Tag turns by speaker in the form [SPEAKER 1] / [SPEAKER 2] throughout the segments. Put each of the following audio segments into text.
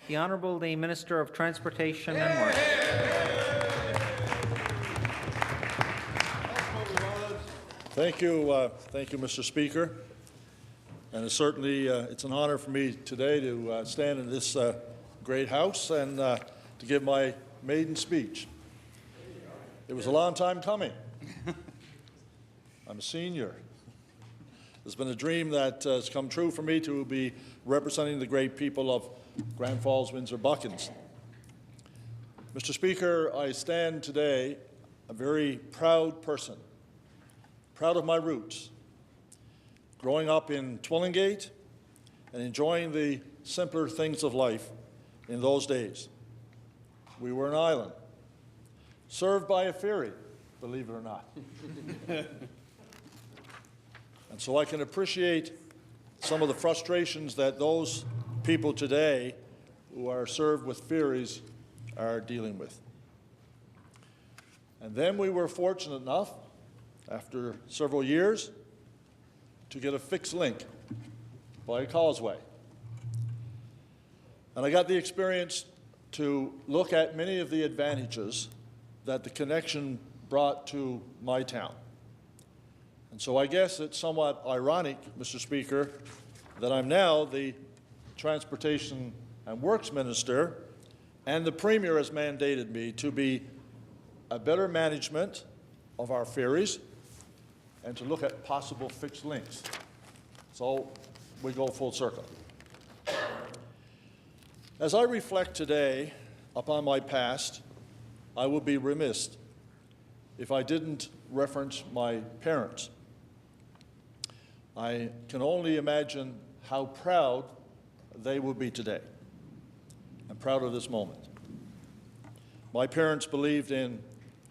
[SPEAKER 1] The Honourable the Minister of Transportation and Works.
[SPEAKER 2] Thank you, Mr. Speaker. And it's an honour for me today to stand in this great house and to give my maiden speech. It was a long time coming. I'm a senior. It's been a dream that has come true for me to be representing the great people of Grand Falls-Windsor-Buchans. Mr. Speaker, I stand today a very proud person, proud of my roots, growing up in Twillingate and enjoying the simpler things of life in those days. We were an island, served by a ferry, believe it or not. And so I can appreciate some of the frustrations that those people today who are served with ferries are dealing with. And then we were fortunate enough, after several years, to get a fixed link by a causeway. And I got the experience to look at many of the advantages that the connection brought to my town. And so I guess it's somewhat ironic, Mr. Speaker, that I'm now the Transportation and Works Minister, and the Premier has mandated me to be a better management of our ferries and to look at possible fixed links. So we go full circle. As I reflect today upon my past, I would be remiss if I didn't reference my parents. I can only imagine how proud they will be today. I'm proud of this moment. My parents believed in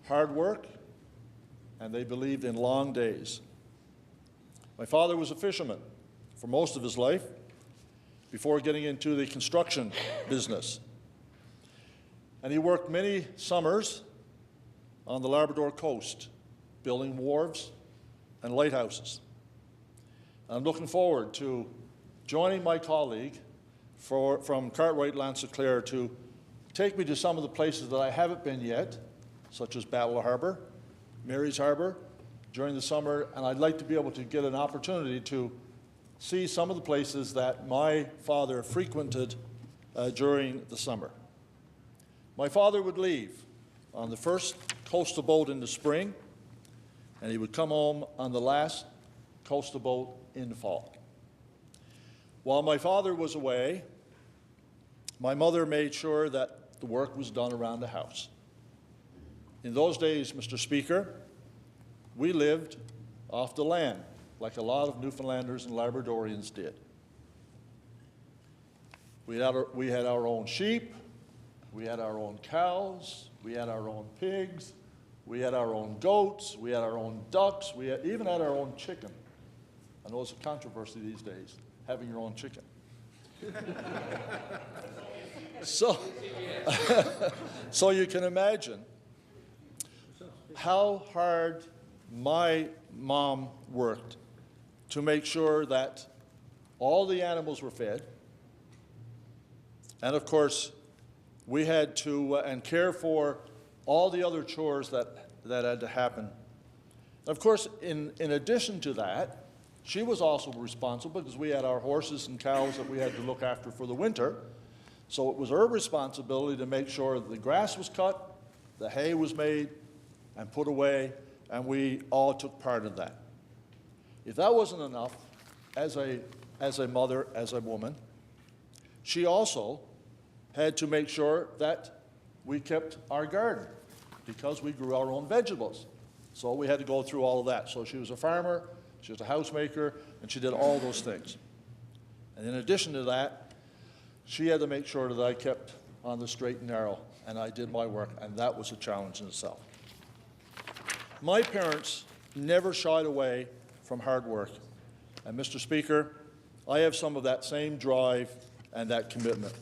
[SPEAKER 2] hard work, and they believed in long days. My father was a fisherman for most of his life before getting into the construction business. And he worked many summers on the Labrador coast, building wharves and lighthouses. I'm looking forward to joining my colleague from Cartwright Lansinclair to take me to some of the places that I haven't been yet, such as Battle Harbour, Mary's Harbour, during the summer, and I'd like to be able to get an opportunity to see some of the places that my father frequented during the summer. My father would leave on the first coastal boat in the spring, and he would come home on the last coastal boat in the fall. While my father was away, my mother made sure that the work was done around the house. In those days, Mr. Speaker, we lived off the land, like a lot of Newfoundlanders and Labradorians did. We had our own sheep, we had our own cows, we had our own pigs, we had our own goats, we had our own ducks, we even had our own chicken. I know it's a controversy these days, having your own chicken. So you can imagine how hard my mom worked to make sure that all the animals were fed. And of course, we had to and care for all the other chores that had to happen. Of course, in addition to that, she was also responsible because we had our horses and cows that we had to look after for the winter. So it was her responsibility to make sure that the grass was cut, the hay was made and put away, and we all took part in that. If that wasn't enough, as a mother, as a woman, she also had to make sure that we kept our garden because we grew our own vegetables. So we had to go through all of that. So she was a farmer, she was a housemaker, and she did all those things. And in addition to that, she had to make sure that I kept on the straight and narrow, and I did my work, and that was a challenge in itself. My parents never shied away from hard work. And Mr. Speaker, I have some of that same drive and that commitment.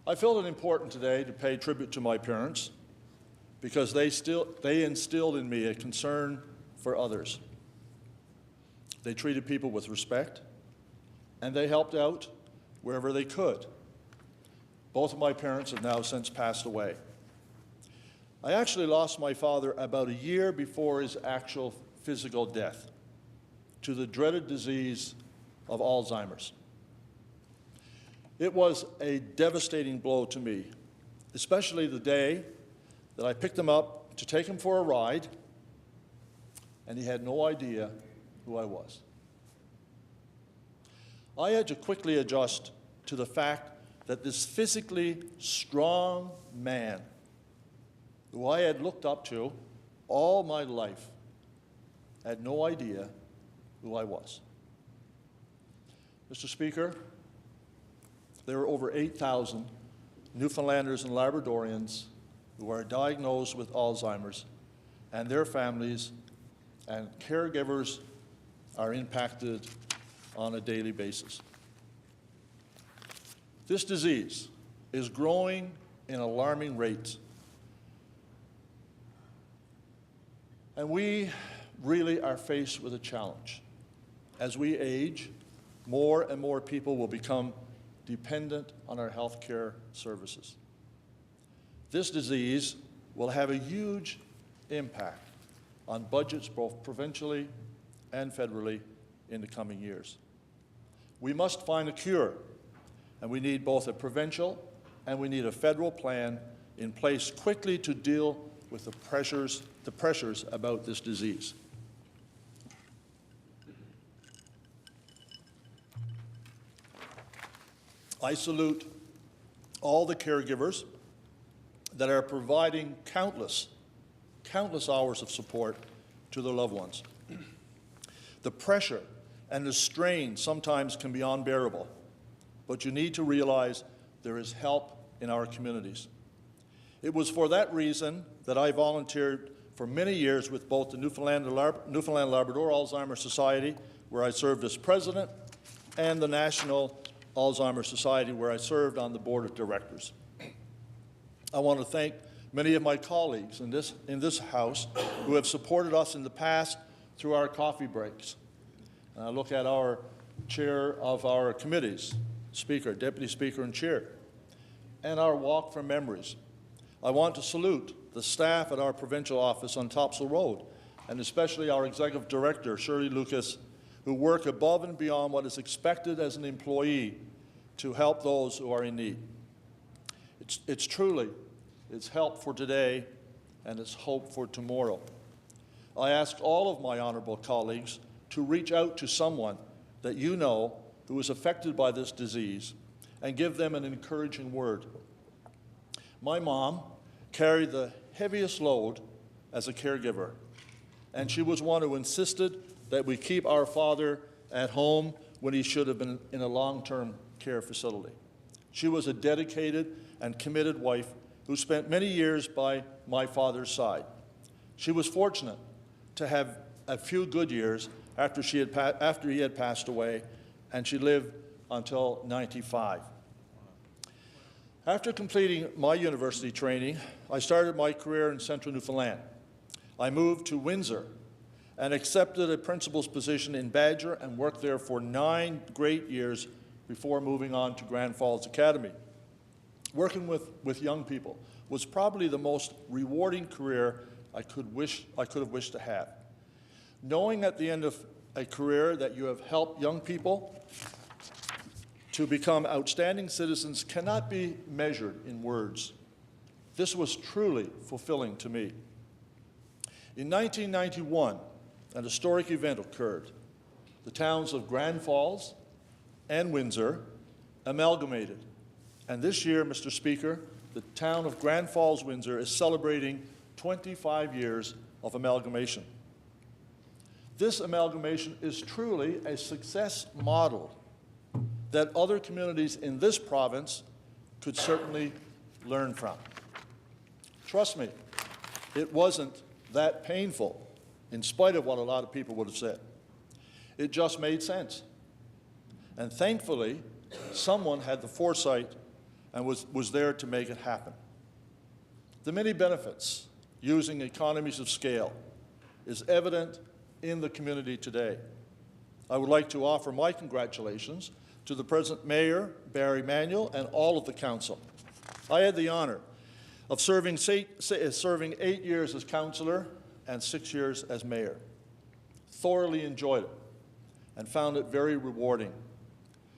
[SPEAKER 2] I felt it important today to pay tribute to my parents because they instilled in me a concern for others. They treated people with respect, and they helped out wherever they could. Both of my parents have now since passed away. I actually lost my father about a year before his actual physical death to the dreaded disease of Alzheimer's. It was a devastating blow to me, especially the day that I picked him up to take him for a ride, and he had no idea who I was. I had to quickly adjust to the fact that this physically strong man, who I had looked up to all my life, had no idea who I was. Mr. Speaker, there are over 8,000 Newfoundlanders and Labradorians who are diagnosed with Alzheimer's, and their families and caregivers are impacted on a daily basis. This disease is growing in alarming rates, and we really are faced with a challenge. As we age, more and more people will become dependent on our health care services. This disease will have a huge impact on budgets both provincially and federally in the coming years. We must find a cure, and we need both a provincial and we need a federal plan in place quickly to deal with the pressures about this disease. I salute all the caregivers that are providing countless hours of support to their loved ones. The pressure and the strain sometimes can be unbearable, but you need to realize there is help in our communities. It was for that reason that I volunteered for many years with both the Newfoundland Labrador Alzheimer's Society, where I served as president, and the National Alzheimer's Society, where I served on the board of directors. I want to thank many of my colleagues in this House who have supported us in the past through our coffee breaks. And I look at our chair of our committees, Speaker, Deputy Speaker, and Chair, and our Walk for Memories. I want to salute the staff at our provincial office on Topsail Road, and especially our Executive Director, Shirley Lucas, who work above and beyond what is expected as an employee to help those who are in need. It's help for today, and it's hope for tomorrow. I ask all of my honourable colleagues to reach out to someone that you know who is affected by this disease and give them an encouraging word. My mom carried the heaviest load as a caregiver, and she was one who insisted that we keep our father at home when he should have been in a long-term care facility. She was a dedicated and committed wife who spent many years by my father's side. She was fortunate to have a few good years after he had passed away, and she lived until 95. After completing my university training, I started my career in central Newfoundland. I moved to Windsor and accepted a principal's position in Badger and worked there for 9 great years before moving on to Grand Falls Academy. Working with young people was probably the most rewarding career I could have wished to have. Knowing at the end of a career that you have helped young people to become outstanding citizens cannot be measured in words. This was truly fulfilling to me. In 1991, an historic event occurred. The towns of Grand Falls and Windsor amalgamated. And this year, Mr. Speaker, the town of Grand Falls, Windsor is celebrating 25 years of amalgamation. This amalgamation is truly a success model that other communities in this province could certainly learn from. Trust me, it wasn't that painful, in spite of what a lot of people would have said. It just made sense. And thankfully, someone had the foresight and was there to make it happen. The many benefits using economies of scale is evident in the community today. I would like to offer my congratulations to the present Mayor, Barry Manuel, and all of the Council. I had the honor of serving 8 years as councillor and 6 years as mayor. Thoroughly enjoyed it and found it very rewarding.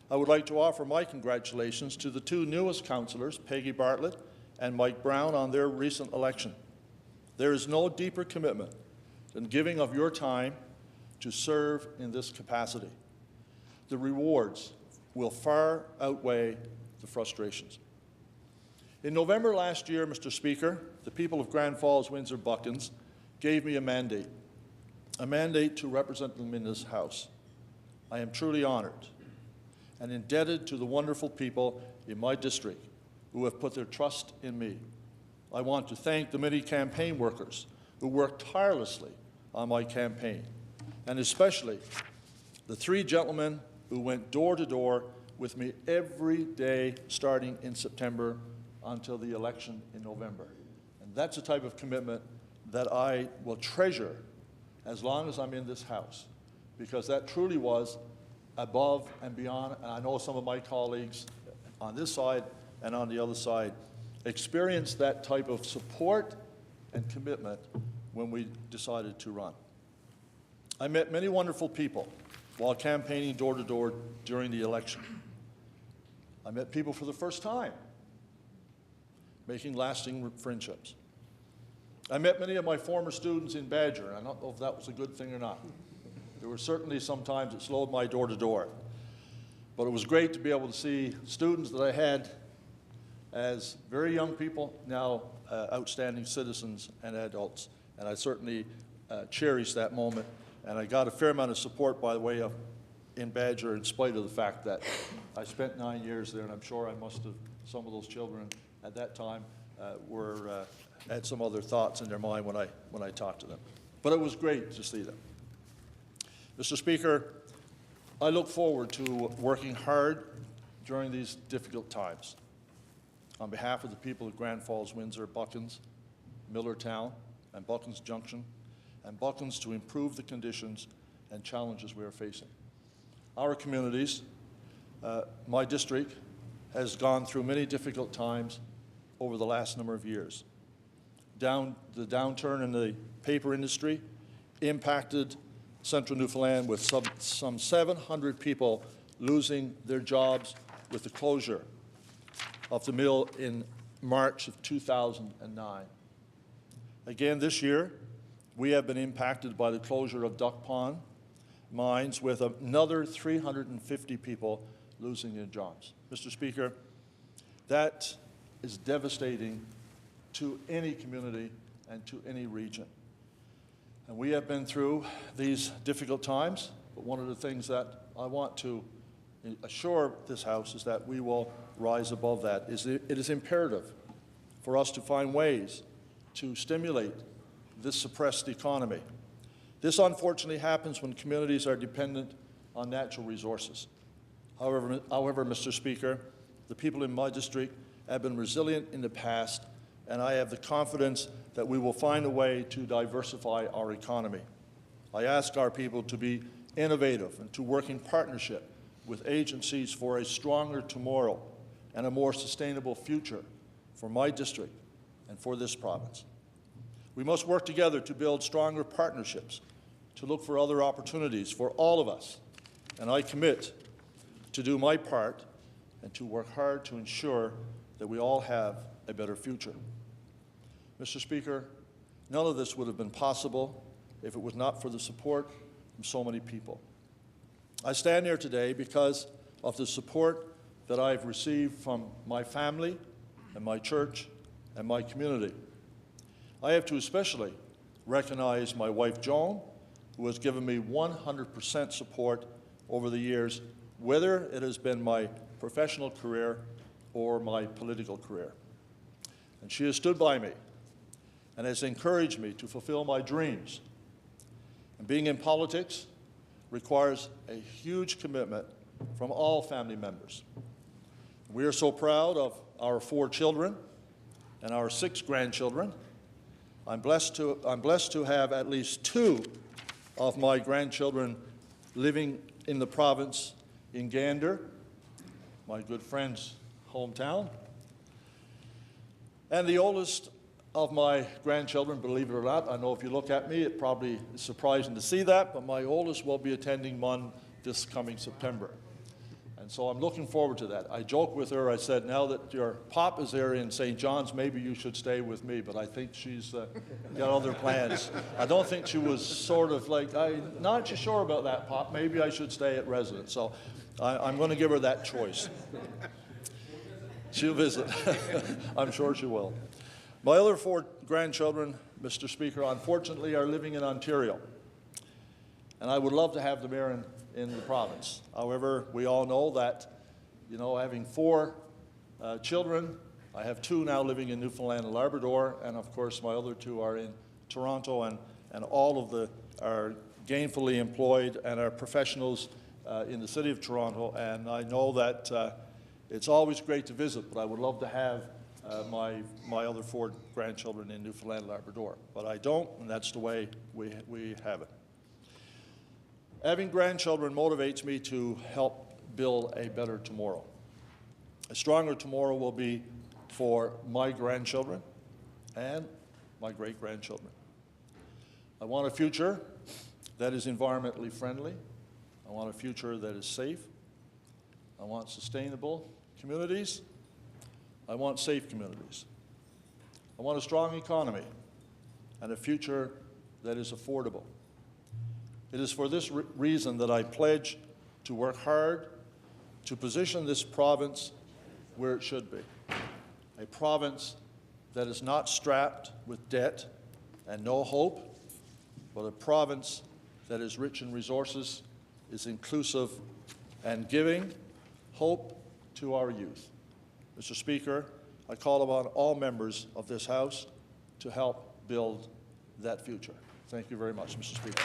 [SPEAKER 2] I would like to offer my congratulations to the two newest councillors, Peggy Bartlett and Mike Brown, on their recent election. There is no deeper commitment than giving of your time to serve in this capacity. The rewards will far outweigh the frustrations. In November last year, Mr. Speaker, the people of Grand Falls-Windsor-Buchans gave me a mandate to represent them in this House. I am truly honored and indebted to the wonderful people in my district who have put their trust in me. I want to thank the many campaign workers who worked tirelessly on my campaign, and especially the 3 gentlemen who went door to door with me every day starting in September until the election in November. And that's the type of commitment that I will treasure as long as I'm in this House, because that truly was above and beyond, and I know some of my colleagues on this side and on the other side experienced that type of support and commitment when we decided to run. I met many wonderful people while campaigning door to door during the election. I met people for the first time, making lasting friendships. I met many of my former students in Badger, and I don't know if that was a good thing or not. There were certainly some times it slowed my door to door. But it was great to be able to see students that I had as very young people, now outstanding citizens and adults. And I certainly cherish that moment. And I got a fair amount of support, by the way, in Badger, in spite of the fact that I spent 9 years there, and I'm sure I must have, some of those children at that time had some other thoughts in their mind when I talked to them. But it was great to see them. Mr. Speaker, I look forward to working hard during these difficult times on behalf of the people of Grand Falls-Windsor-Buchans, Millertown, and Buchans Junction, and Buchans to improve the conditions and challenges we are facing. Our communities, my district, has gone through many difficult times over the last number of years. The downturn in the paper industry impacted Central Newfoundland with some 700 people losing their jobs with the closure of the mill in March of 2009. Again, this year, we have been impacted by the closure of Duck Pond mines with another 350 people losing their jobs. Mr. Speaker, that is devastating to any community and to any region. And we have been through these difficult times, but one of the things that I want to assure this House is that we will rise above that. It is imperative for us to find ways to stimulate this suppressed economy. This unfortunately happens when communities are dependent on natural resources. However, Mr. Speaker, the people in my district have been resilient in the past, and I have the confidence that we will find a way to diversify our economy. I ask our people to be innovative and to work in partnership with agencies for a stronger tomorrow and a more sustainable future for my district and for this province. We must work together to build stronger partnerships, to look for other opportunities for all of us, and I commit to do my part and to work hard to ensure that we all have a better future. Mr. Speaker, none of this would have been possible if it was not for the support from so many people. I stand here today because of the support that I've received from my family and my church and my community. I have to especially recognize my wife, Joan, who has given me 100% support over the years, whether it has been my professional career or my political career. And she has stood by me and has encouraged me to fulfill my dreams. And being in politics requires a huge commitment from all family members. We are so proud of our 4 children and our 6 grandchildren. I'm blessed to have at least 2 of my grandchildren living in the province in Gander my good friend's hometown. And the oldest of my grandchildren, believe it or not, I know if you look at me, it probably is surprising to see that, but my oldest will be attending MUN this coming September. And so I'm looking forward to that. I joked with her, I said, now that your pop is there in St. John's, maybe you should stay with me, but I think she's got other plans. I don't think she was sort of like, I'm not sure about that, Pop, maybe I should stay at residence. So I'm going to give her that choice. She'll visit. I'm sure she will. My other 4 grandchildren, Mr. Speaker, unfortunately are living in Ontario. And I would love to have them here in the province. However, we all know that, you know, having 4 children, I have 2 now living in Newfoundland and Labrador, and of course my other 2 are in Toronto, and all of the are gainfully employed and are professionals in the city of Toronto. And I know that it's always great to visit, but I would love to have my other 4 grandchildren in Newfoundland and Labrador. But I don't, and that's the way we have it. Having grandchildren motivates me to help build a better tomorrow. A stronger tomorrow will be for my grandchildren and my great-grandchildren. I want a future that is environmentally friendly. I want a future that is safe. I want sustainable communities. I want safe communities. I want a strong economy and a future that is affordable. It is for this reason that I pledge to work hard to position this province where it should be. A province that is not strapped with debt and no hope, but a province that is rich in resources, is inclusive, and giving hope to our youth. Mr. Speaker, I call upon all members of this House to help build that future. Thank you very much, Mr. Speaker.